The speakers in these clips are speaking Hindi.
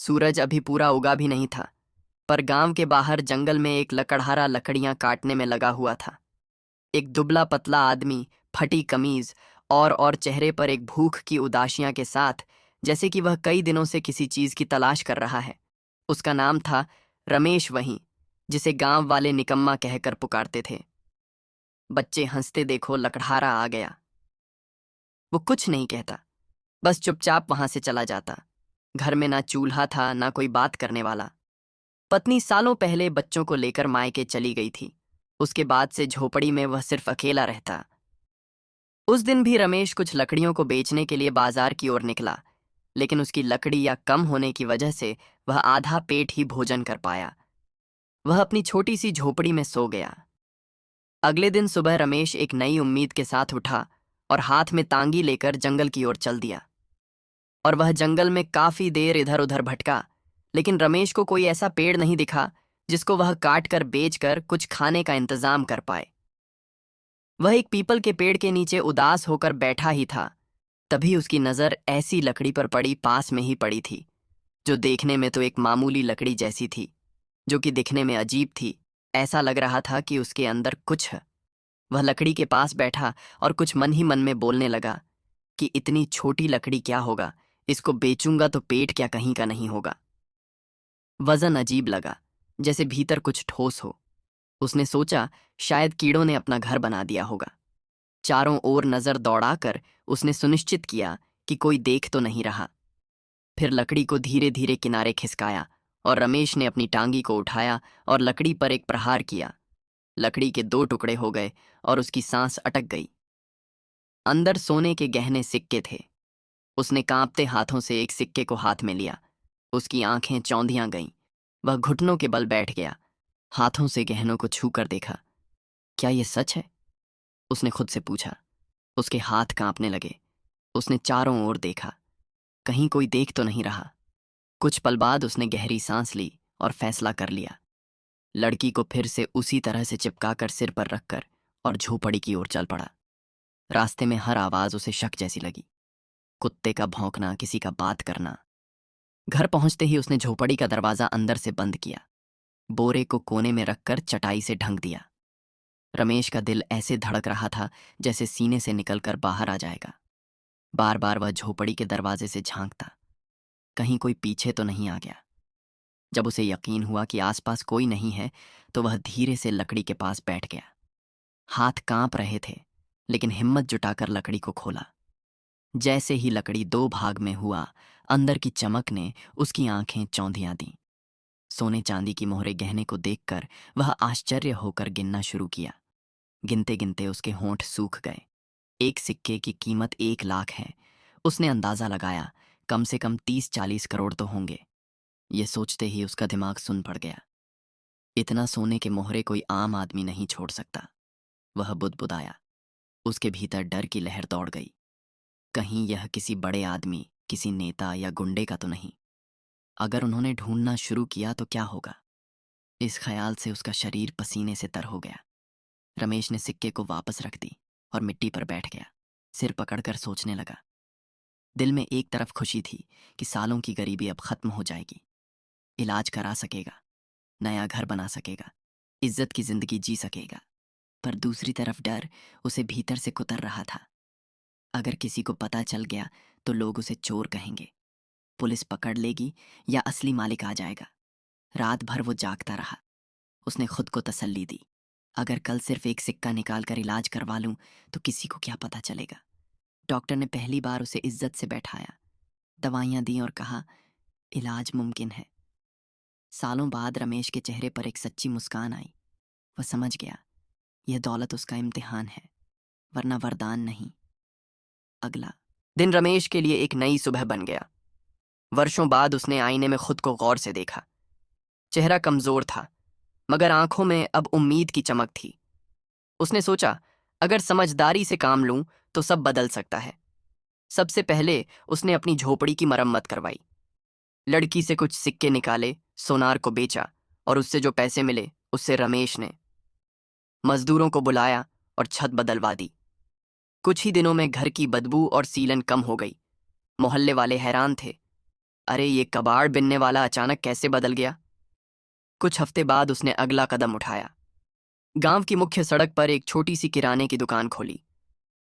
सूरज अभी पूरा उगा भी नहीं था, पर गांव के बाहर जंगल में एक लकड़हारा लकड़ियां काटने में लगा हुआ था। एक दुबला पतला आदमी, फटी कमीज और चेहरे पर एक भूख की उदासियां के साथ, जैसे कि वह कई दिनों से किसी चीज की तलाश कर रहा है। उसका नाम था रमेश, वही जिसे गांव वाले निकम्मा कहकर पुकारते थे। बच्चे हंसते देखो, लकड़हारा आ गया। वो कुछ नहीं कहता, बस चुपचाप वहां से चला जाता। घर में ना चूल्हा था, ना कोई बात करने वाला। पत्नी सालों पहले बच्चों को लेकर मायके चली गई थी। उसके बाद से झोपड़ी में वह सिर्फ अकेला रहता। उस दिन भी रमेश कुछ लकड़ियों को बेचने के लिए बाजार की ओर निकला, लेकिन उसकी लकड़ी या कम होने की वजह से वह आधा पेट ही भोजन कर पाया। वह अपनी छोटी सी झोपड़ी में सो गया। अगले दिन सुबह रमेश एक नई उम्मीद के साथ उठा और हाथ में तांगी लेकर जंगल की ओर चल दिया। और वह जंगल में काफी देर इधर उधर भटका, लेकिन रमेश को कोई ऐसा पेड़ नहीं दिखा जिसको वह काट कर बेच कर कुछ खाने का इंतजाम कर पाए। वह एक पीपल के पेड़ के नीचे उदास होकर बैठा ही था, तभी उसकी नजर ऐसी लकड़ी पर पड़ी, पास में ही पड़ी थी, जो देखने में तो एक मामूली लकड़ी जैसी थी, जो कि दिखने में अजीब थी। ऐसा लग रहा था कि उसके अंदर कुछ है। वह लकड़ी के पास बैठा और कुछ मन ही मन में बोलने लगा कि इतनी छोटी लकड़ी क्या होगा, इसको बेचूंगा तो पेट क्या कहीं का नहीं होगा। वजन अजीब लगा, जैसे भीतर कुछ ठोस हो। उसने सोचा शायद कीड़ों ने अपना घर बना दिया होगा। चारों ओर नजर दौड़ाकर उसने सुनिश्चित किया कि कोई देख तो नहीं रहा। फिर लकड़ी को धीरे धीरे किनारे खिसकाया और रमेश ने अपनी टांगी को उठाया और लकड़ी पर एक प्रहार किया। लकड़ी के दो टुकड़े हो गए और उसकी सांस अटक गई। अंदर सोने के गहने सिक्के थे। उसने कांपते हाथों से एक सिक्के को हाथ में लिया। उसकी आंखें चौंधियां गईं। वह घुटनों के बल बैठ गया, हाथों से गहनों को छू कर देखा। क्या ये सच है? उसने खुद से पूछा। उसके हाथ कांपने लगे। उसने चारों ओर देखा, कहीं कोई देख तो नहीं रहा। कुछ पल बाद उसने गहरी सांस ली और फैसला कर लिया। लड़की को फिर से उसी तरह से चिपकाकर सिर पर रखकर और झोपड़ी की ओर चल पड़ा। रास्ते में हर आवाज उसे शक जैसी लगी। कुत्ते का भौंकना, किसी का बात करना। घर पहुंचते ही उसने झोपड़ी का दरवाजा अंदर से बंद किया, बोरे को कोने में रखकर चटाई से ढंक दिया। रमेश का दिल ऐसे धड़क रहा था जैसे सीने से निकलकर बाहर आ जाएगा। बार बार वह झोपड़ी के दरवाजे से झांकता, कहीं कोई पीछे तो नहीं आ गया। जब उसे यकीन हुआ कि आसपास कोई नहीं है, तो वह धीरे से लकड़ी के पास बैठ गया। हाथ कांप रहे थे, लेकिन हिम्मत जुटाकर लकड़ी को खोला। जैसे ही लकड़ी दो भाग में हुआ, अंदर की चमक ने उसकी आंखें चौंधियां दी। सोने चांदी की मोहरे गहने को देखकर वह आश्चर्य होकर गिनना शुरू किया। गिनते गिनते उसके होंठ सूख गए। एक सिक्के की कीमत 1 लाख है। उसने अंदाजा लगाया, कम से कम 30-40 करोड़ तो होंगे। ये सोचते ही उसका दिमाग सुन पड़ गया। इतना सोने के मोहरे कोई आम आदमी नहीं छोड़ सकता। वह बुदबुदाया। उसके भीतर डर की लहर दौड़ गई। कहीं यह किसी बड़े आदमी, किसी नेता या गुंडे का तो नहीं। अगर उन्होंने ढूंढना शुरू किया तो क्या होगा? इस ख्याल से उसका शरीर पसीने से तर हो गया। रमेश ने सिक्के को वापस रख दी और मिट्टी पर बैठ गया। सिर पकड़कर सोचने लगा। दिल में एक तरफ खुशी थी कि सालों की गरीबी अब खत्म हो जाएगी। इलाज करा सकेगा, नया घर बना सकेगा, इज्जत की जिंदगी जी सकेगा। पर दूसरी तरफ डर उसे भीतर से कुतर रहा था। अगर किसी को पता चल गया तो लोग उसे चोर कहेंगे, पुलिस पकड़ लेगी या असली मालिक आ जाएगा। रात भर वो जागता रहा। उसने खुद को तसल्ली दी, अगर कल सिर्फ एक सिक्का निकाल कर इलाज करवा लूं तो किसी को क्या पता चलेगा। डॉक्टर ने पहली बार उसे इज्जत से बैठाया, दवाइयां दी और कहा इलाज मुमकिन है। सालों बाद रमेश के चेहरे पर एक सच्ची मुस्कान आई। वह समझ गया, यह दौलत उसका इम्तिहान है, वरना वरदान नहीं। अगला दिन रमेश के लिए एक नई सुबह बन गया। वर्षों बाद उसने आईने में खुद को गौर से देखा। चेहरा कमजोर था, मगर आंखों में अब उम्मीद की चमक थी। उसने सोचा, अगर समझदारी से काम लूं तो सब बदल सकता है। सबसे पहले उसने अपनी झोपड़ी की मरम्मत करवाई। लड़की से कुछ सिक्के निकाले, सोनार को बेचा और उससे जो पैसे मिले उससे रमेश ने मजदूरों को बुलाया और छत बदलवा दी। कुछ ही दिनों में घर की बदबू और सीलन कम हो गई। मोहल्ले वाले हैरान थे। अरे ये कबाड़ बिनने वाला अचानक कैसे बदल गया। कुछ हफ्ते बाद उसने अगला कदम उठाया। गांव की मुख्य सड़क पर एक छोटी सी किराने की दुकान खोली।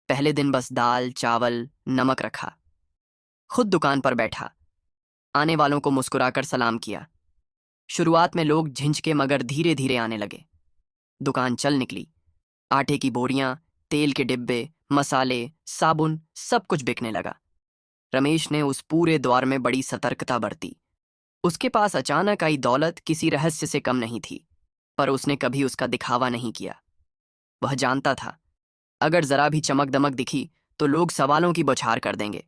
पहले दिन बस दाल चावल नमक रखा। खुद दुकान पर बैठा, आने वालों को मुस्कुराकर सलाम किया। शुरुआत में लोग झिंझके मगर धीरे धीरे आने लगे। दुकान चल निकली। आटे की बोरियां, तेल के डिब्बे, मसाले, साबुन सब कुछ बिकने लगा। रमेश ने उस पूरे दौर में बड़ी सतर्कता बरती। उसके पास अचानक आई दौलत किसी रहस्य से कम नहीं थी, पर उसने कभी उसका दिखावा नहीं किया। वह जानता था, अगर जरा भी चमक दमक दिखी तो लोग सवालों की बौछार कर देंगे।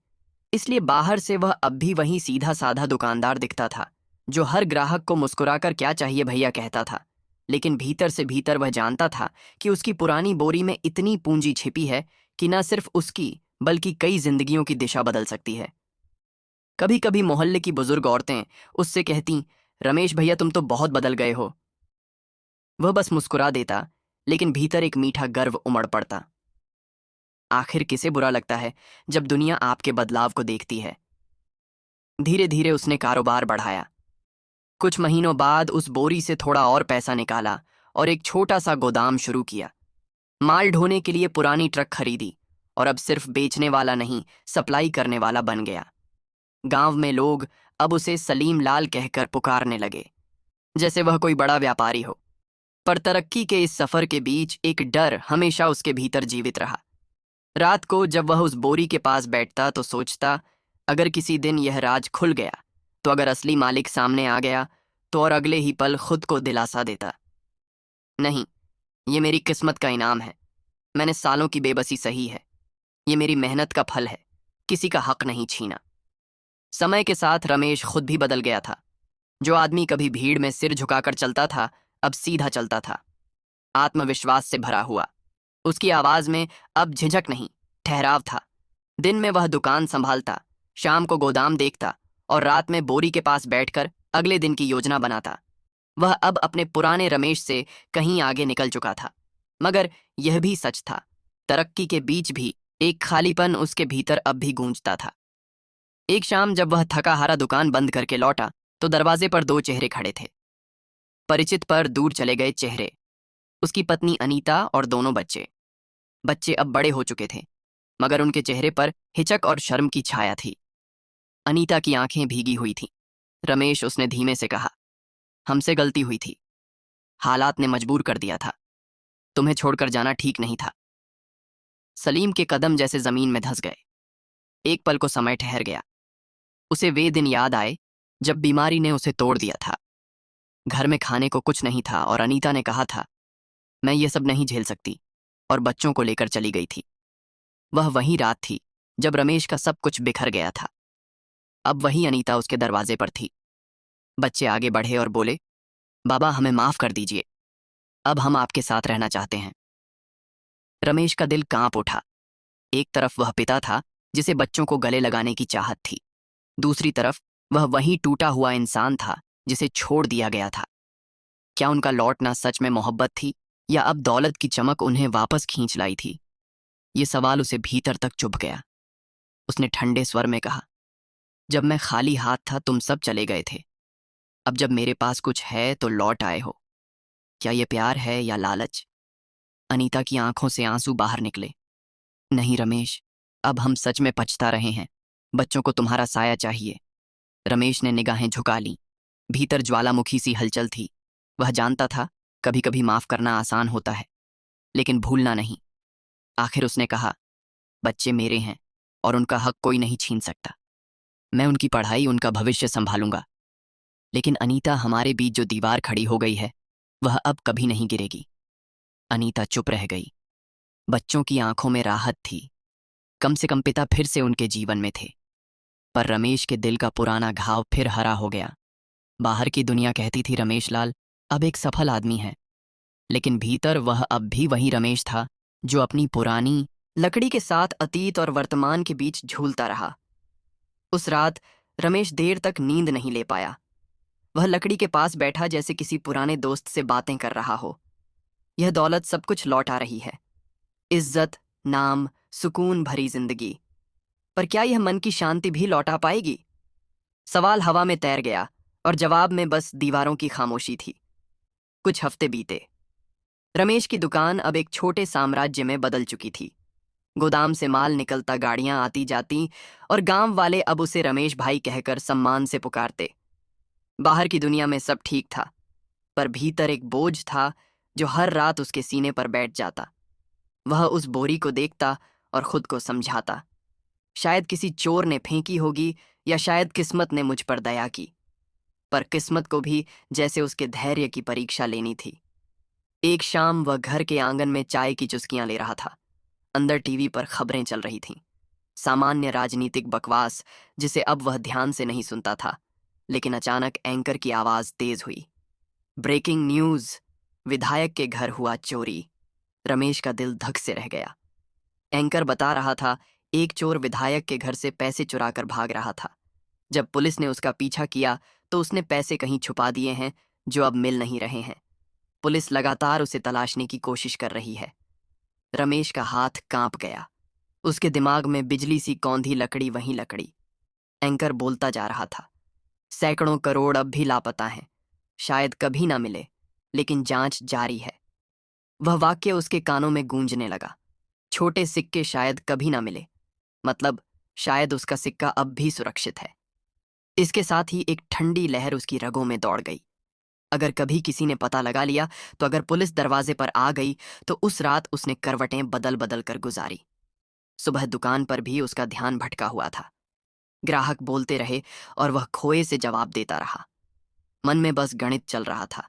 इसलिए बाहर से वह अब भी वही सीधा साधा दुकानदार दिखता था, जो हर ग्राहक को मुस्कुराकर क्या चाहिए भैया कहता था। लेकिन भीतर से भीतर वह जानता था कि उसकी पुरानी बोरी में इतनी पूंजी छिपी है कि न सिर्फ उसकी बल्कि कई जिंदगियों की दिशा बदल सकती है। कभी कभी मोहल्ले की बुजुर्ग औरतें उससे कहती, रमेश भैया तुम तो बहुत बदल गए हो। वह बस मुस्कुरा देता, लेकिन भीतर एक मीठा गर्व उमड़ पड़ता। आखिर किसे बुरा लगता है जब दुनिया आपके बदलाव को देखती है। धीरे धीरे उसने कारोबार बढ़ाया। कुछ महीनों बाद उस बोरी से थोड़ा और पैसा निकाला और एक छोटा सा गोदाम शुरू किया। माल ढोने के लिए पुरानी ट्रक खरीदी और अब सिर्फ बेचने वाला नहीं, सप्लाई करने वाला बन गया। गांव में लोग अब उसे सलीम लाल कहकर पुकारने लगे, जैसे वह कोई बड़ा व्यापारी हो। पर तरक्की के इस सफर के बीच एक डर हमेशा उसके भीतर जीवित रहा। रात को जब वह उस बोरी के पास बैठता तो सोचता, अगर किसी दिन यह राज खुल गया, तो अगर असली मालिक सामने आ गया तो और अगले ही पल खुद को दिलासा देता, नहीं, ये मेरी किस्मत का इनाम है। मैंने सालों की बेबसी सही है। ये मेरी मेहनत का फल है। किसी का हक नहीं छीना। समय के साथ रमेश खुद भी बदल गया था। जो आदमी कभी भीड़ में सिर झुकाकर चलता था, अब सीधा चलता था, आत्मविश्वास से भरा हुआ। उसकी आवाज में अब झिझक नहीं, ठहराव था। दिन में वह दुकान संभालता, शाम को गोदाम देखता और रात में बोरी के पास बैठकर अगले दिन की योजना बनाता। वह अब अपने पुराने रमेश से कहीं आगे निकल चुका था। मगर यह भी सच था, तरक्की के बीच भी एक खालीपन उसके भीतर अब भी गूंजता था। एक शाम जब वह थका हारा दुकान बंद करके लौटा तो दरवाजे पर दो चेहरे खड़े थे। परिचित पर दूर चले गए चेहरे, उसकी पत्नी अनीता और दोनों बच्चे। बच्चे अब बड़े हो चुके थे, मगर उनके चेहरे पर हिचक और शर्म की छाया थी। अनीता की आंखें भीगी हुई थीं। रमेश, उसने धीमे से कहा, हमसे गलती हुई थी। हालात ने मजबूर कर दिया था। तुम्हें छोड़कर जाना ठीक नहीं था। सलीम के कदम जैसे जमीन में धंस गए। एक पल को समय ठहर गया। उसे वे दिन याद आए जब बीमारी ने उसे तोड़ दिया था। घर में खाने को कुछ नहीं था और अनीता ने कहा था, मैं ये सब नहीं झेल सकती, और बच्चों को लेकर चली गई थी। वह वही रात थी जब रमेश का सब कुछ बिखर गया था। अब वही अनीता उसके दरवाजे पर थी। बच्चे आगे बढ़े और बोले, बाबा हमें माफ कर दीजिए, अब हम आपके साथ रहना चाहते हैं। रमेश का दिल कांप उठा। एक तरफ वह पिता था जिसे बच्चों को गले लगाने की चाहत थी, दूसरी तरफ वह वही टूटा हुआ इंसान था जिसे छोड़ दिया गया था। क्या उनका लौटना सच में मोहब्बत थी, या अब दौलत की चमक उन्हें वापस खींच लाई थी? ये सवाल उसे भीतर तक चुभ गया। उसने ठंडे स्वर में कहा, जब मैं खाली हाथ था तुम सब चले गए थे। अब जब मेरे पास कुछ है तो लौट आए हो। क्या ये प्यार है या लालच? अनीता की आंखों से आंसू बाहर निकले। नहीं रमेश, अब हम सच में पछता रहे हैं। बच्चों को तुम्हारा साया चाहिए। रमेश ने निगाहें झुका लीं। भीतर ज्वालामुखी सी हलचल थी। वह जानता था, कभी कभी माफ करना आसान होता है, लेकिन भूलना नहीं। आखिर उसने कहा, बच्चे मेरे हैं और उनका हक कोई नहीं छीन सकता। मैं उनकी पढ़ाई, उनका भविष्य संभालूंगा। लेकिन अनीता, हमारे बीच जो दीवार खड़ी हो गई है वह अब कभी नहीं गिरेगी। अनीता चुप रह गई। बच्चों की आंखों में राहत थी। कम से कम पिता फिर से उनके जीवन में थे। पर रमेश के दिल का पुराना घाव फिर हरा हो गया। बाहर की दुनिया कहती थी रमेश लाल अब एक सफल आदमी है, लेकिन भीतर वह अब भी वही रमेश था जो अपनी पुरानी लकड़ी के साथ अतीत और वर्तमान के बीच झूलता रहा। उस रात रमेश देर तक नींद नहीं ले पाया। वह लकड़ी के पास बैठा जैसे किसी पुराने दोस्त से बातें कर रहा हो। यह दौलत सब कुछ लौटा रही है, इज्जत, नाम, सुकून भरी जिंदगी, पर क्या यह मन की शांति भी लौटा पाएगी? सवाल हवा में तैर गया और जवाब में बस दीवारों की खामोशी थी। कुछ हफ्ते बीते। रमेश की दुकान अब एक छोटे साम्राज्य में बदल चुकी थी। गोदाम से माल निकलता, गाड़ियां आती जाती, और गांव वाले अब उसे रमेश भाई कहकर सम्मान से पुकारते। बाहर की दुनिया में सब ठीक था, पर भीतर एक बोझ था जो हर रात उसके सीने पर बैठ जाता। वह उस बोरी को देखता और खुद को समझाता, शायद किसी चोर ने फेंकी होगी, या शायद किस्मत ने मुझ पर दया की। पर किस्मत को भी जैसे उसके धैर्य की परीक्षा लेनी थी। एक शाम वह घर के आंगन में चाय की चुस्कियां ले रहा था। अंदर टीवी पर खबरें चल रही थीं, सामान्य राजनीतिक बकवास जिसे अब वह ध्यान से नहीं सुनता था। लेकिन अचानक एंकर की आवाज तेज हुई। ब्रेकिंग न्यूज, विधायक के घर हुआ चोरी। रमेश का दिल धक से रह गया। एंकर बता रहा था, एक चोर विधायक के घर से पैसे चुराकर भाग रहा था। जब पुलिस ने उसका पीछा किया तो उसने पैसे कहीं छुपा दिए हैं जो अब मिल नहीं रहे हैं। पुलिस लगातार उसे तलाशने की कोशिश कर रही है। रमेश का हाथ कांप गया। उसके दिमाग में बिजली सी कौंधी लकड़ी वहीं लकड़ी। एंकर बोलता जा रहा था, सैकड़ों करोड़ अब भी लापता हैं, शायद कभी ना मिले, लेकिन जांच जारी है। वह वाक्य उसके कानों में गूंजने लगा। छोटे सिक्के शायद कभी ना मिले, मतलब शायद उसका सिक्का अब भी सुरक्षित है। इसके साथ ही एक ठंडी लहर उसकी रगों में दौड़ गई। अगर कभी किसी ने पता लगा लिया, तो अगर पुलिस दरवाजे पर आ गई, तो उस रात उसने करवटें बदल बदल कर गुजारी। सुबह दुकान पर भी उसका ध्यान भटका हुआ था। ग्राहक बोलते रहे और वह खोए से जवाब देता रहा। मन में बस गणित चल रहा था,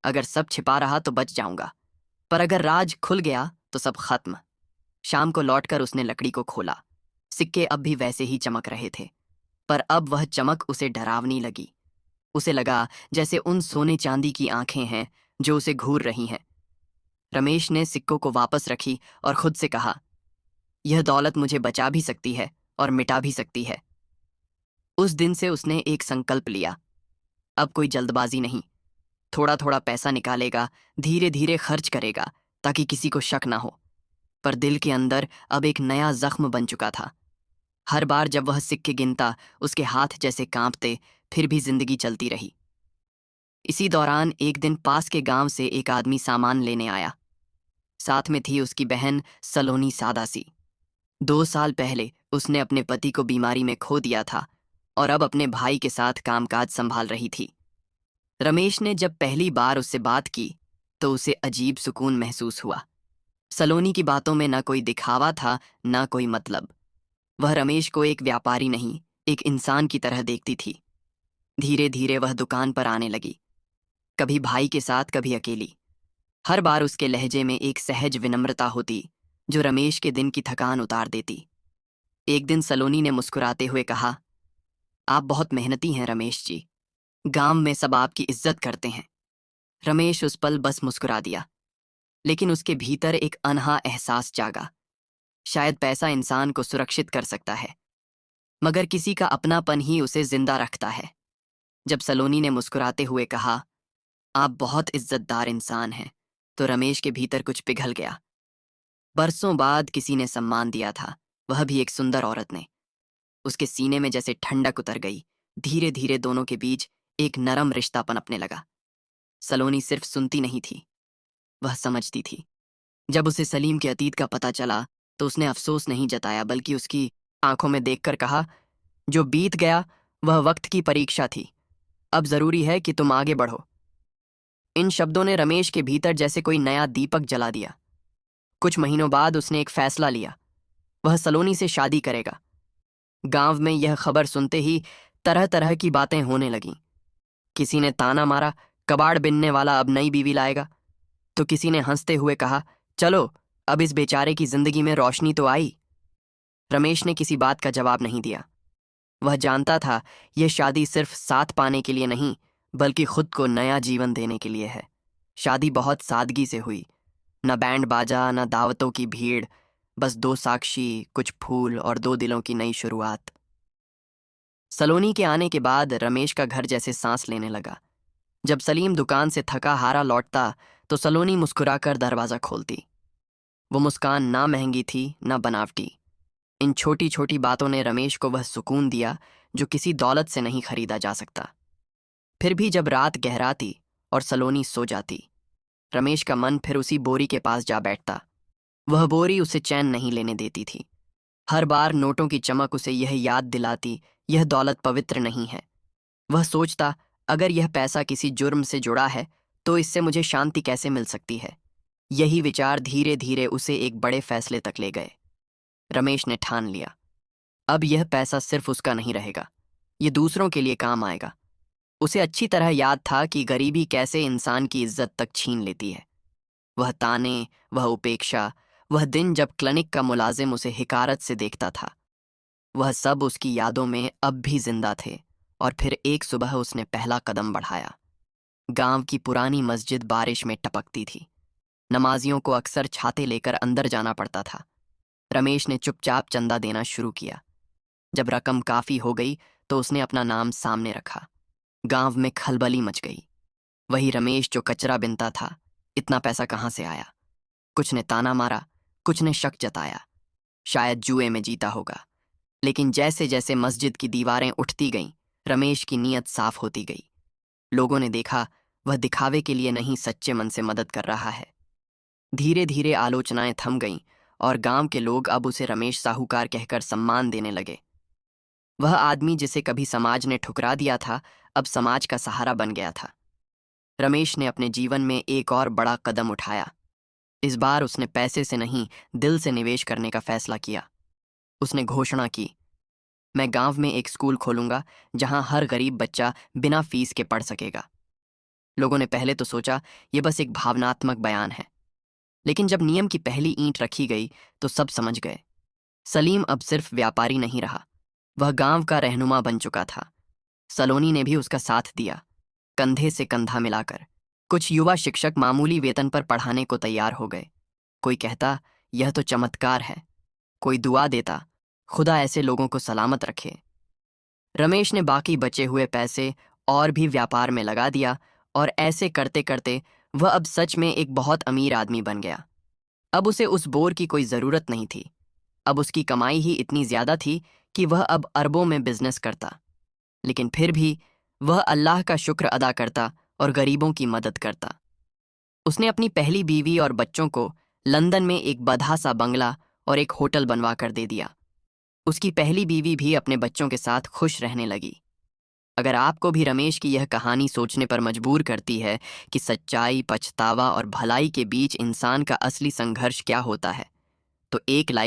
अगर सब छिपा रहा तो बच जाऊंगा, पर अगर राज खुल गया तो सब खत्म। शाम को लौटकर उसने लकड़ी को खोला। सिक्के अब भी वैसे ही चमक रहे थे, पर अब वह चमक उसे डरावनी लगी। उसे लगा जैसे उन सोने चांदी की आंखें हैं जो उसे घूर रही हैं। रमेश ने सिक्कों को वापस रखी और खुद से कहा, यह दौलत मुझे बचा भी सकती है और मिटा भी सकती है। उस दिन से उसने एक संकल्प लिया, अब कोई जल्दबाजी नहीं। थोड़ा थोड़ा पैसा निकालेगा, धीरे धीरे खर्च करेगा, ताकि किसी को शक ना हो। पर दिल के अंदर अब एक नया जख्म बन चुका था। हर बार जब वह सिक्के गिनता, उसके हाथ जैसे कांपते, फिर भी जिंदगी चलती रही। इसी दौरान एक दिन पास के गांव से एक आदमी सामान लेने आया। साथ में थी उसकी बहन सलोनी सादासी। 2 साल पहले उसने अपने पति को बीमारी में खो दिया था और अब अपने भाई के साथ कामकाज संभाल रही थी। रमेश ने जब पहली बार उससे बात की तो उसे अजीब सुकून महसूस हुआ। सलोनी की बातों में न कोई दिखावा था, न कोई मतलब। वह रमेश को एक व्यापारी नहीं, एक इंसान की तरह देखती थी। धीरे धीरे वह दुकान पर आने लगी, कभी भाई के साथ, कभी अकेली। हर बार उसके लहजे में एक सहज विनम्रता होती जो रमेश के दिन की थकान उतार देती। एक दिन सलोनी ने मुस्कुराते हुए कहा, आप बहुत मेहनती हैं रमेश जी, गांव में सब आपकी इज्जत करते हैं। रमेश उस पल बस मुस्कुरा दिया, लेकिन उसके भीतर एक अनहा एहसास जागा। शायद पैसा इंसान को सुरक्षित कर सकता है, मगर किसी का अपनापन ही उसे जिंदा रखता है। जब सलोनी ने मुस्कुराते हुए कहा, आप बहुत इज्जतदार इंसान हैं, तो रमेश के भीतर कुछ पिघल गया। बरसों बाद किसी ने सम्मान दिया था, वह भी एक सुंदर औरत ने। उसके सीने में जैसे ठंडक उतर गई। धीरे धीरे दोनों के बीच एक नरम रिश्ता पनपने लगा। सलोनी सिर्फ सुनती नहीं थी, वह समझती थी। जब उसे सलीम के अतीत का पता चला तो उसने अफसोस नहीं जताया, बल्कि उसकी आंखों में देखकर कहा, जो बीत गया वह वक्त की परीक्षा थी, अब जरूरी है कि तुम आगे बढ़ो। इन शब्दों ने रमेश के भीतर जैसे कोई नया दीपक जला दिया। कुछ महीनों बाद उसने एक फैसला लिया, वह सलोनी से शादी करेगा। गांव में यह खबर सुनते ही तरह तरह की बातें होने लगीं। किसी ने ताना मारा, कबाड़ बिनने वाला अब नई बीवी लाएगा। तो किसी ने हंसते हुए कहा, चलो अब इस बेचारे की जिंदगी में रोशनी तो आई। रमेश ने किसी बात का जवाब नहीं दिया। वह जानता था यह शादी सिर्फ साथ पाने के लिए नहीं, बल्कि खुद को नया जीवन देने के लिए है। शादी बहुत सादगी से हुई, न बैंड बाजा, न दावतों की भीड़, बस 2 साक्षी, कुछ फूल और 2 दिलों की नई शुरुआत। सलोनी के आने के बाद रमेश का घर जैसे सांस लेने लगा। जब सलीम दुकान से थका हारा लौटता तो सलोनी मुस्कुराकर दरवाजा खोलती। वो मुस्कान ना महंगी थी, ना बनावटी। इन छोटी छोटी बातों ने रमेश को वह सुकून दिया जो किसी दौलत से नहीं खरीदा जा सकता। फिर भी जब रात गहराती और सलोनी सो जाती, रमेश का मन फिर उसी बोरी के पास जा बैठता। वह बोरी उसे चैन नहीं लेने देती थी। हर बार नोटों की चमक उसे यह याद दिलाती, यह दौलत पवित्र नहीं है। वह सोचता, अगर यह पैसा किसी जुर्म से जुड़ा है तो इससे मुझे शांति कैसे मिल सकती है। यही विचार धीरे धीरे उसे एक बड़े फैसले तक ले गए। रमेश ने ठान लिया, अब यह पैसा सिर्फ उसका नहीं रहेगा, ये दूसरों के लिए काम आएगा। उसे अच्छी तरह याद था कि गरीबी कैसे इंसान की इज्जत तक छीन लेती है। वह ताने, वह उपेक्षा, वह दिन जब क्लिनिक का मुलाजिम उसे हिकारत से देखता था, वह सब उसकी यादों में अब भी जिंदा थे। और फिर एक सुबह उसने पहला कदम बढ़ाया। गांव की पुरानी मस्जिद बारिश में टपकती थी। नमाजियों को अक्सर छाते लेकर अंदर जाना पड़ता था। रमेश ने चुपचाप चंदा देना शुरू किया। जब रकम काफी हो गई तो उसने अपना नाम सामने रखा। गांव में खलबली मच गई। वही रमेश जो कचरा बिनता था, इतना पैसा कहाँ से आया? कुछ ने ताना मारा, कुछ ने शक जताया, शायद जुए में जीता होगा। लेकिन जैसे जैसे मस्जिद की दीवारें उठती गईं, रमेश की नीयत साफ होती गई। लोगों ने देखा, वह दिखावे के लिए नहीं, सच्चे मन से मदद कर रहा है। धीरे धीरे आलोचनाएं थम गईं और गांव के लोग अब उसे रमेश साहूकार कहकर सम्मान देने लगे। वह आदमी जिसे कभी समाज ने ठुकरा दिया था, अब समाज का सहारा बन गया था। रमेश ने अपने जीवन में एक और बड़ा कदम उठाया। इस बार उसने पैसे से नहीं, दिल से निवेश करने का फैसला किया। उसने घोषणा की, मैं गांव में एक स्कूल खोलूंगा जहां हर गरीब बच्चा बिना फीस के पढ़ सकेगा। लोगों ने पहले तो सोचा यह बस एक भावनात्मक बयान है, लेकिन जब नियम की पहली ईंट रखी गई तो सब समझ गए। सलीम अब सिर्फ व्यापारी नहीं रहा, वह गांव का रहनुमा बन चुका था। सलोनी ने भी उसका साथ दिया, कंधे से कंधा मिलाकर। कुछ युवा शिक्षक मामूली वेतन पर पढ़ाने को तैयार हो गए। कोई कहता, यह तो चमत्कार है। कोई दुआ देता, खुदा ऐसे लोगों को सलामत रखे। रमेश ने बाकी बचे हुए पैसे और भी व्यापार में लगा दिया और ऐसे करते करते वह अब सच में एक बहुत अमीर आदमी बन गया। अब उसे उस बोर की कोई जरूरत नहीं थी। अब उसकी कमाई ही इतनी ज्यादा थी कि वह अब अरबों में बिजनेस करता। लेकिन फिर भी वह अल्लाह का शुक्र अदा करता और गरीबों की मदद करता। उसने अपनी पहली बीवी और बच्चों को लंदन में एक बधा सा बंगला और एक होटल बनवा कर दे दिया। उसकी पहली बीवी भी अपने बच्चों के साथ खुश रहने लगी। अगर आपको भी रमेश की यह कहानी सोचने पर मजबूर करती है कि सच्चाई, पछतावा और भलाई के बीच इंसान का असली संघर्ष क्या होता है, तो एक लाइक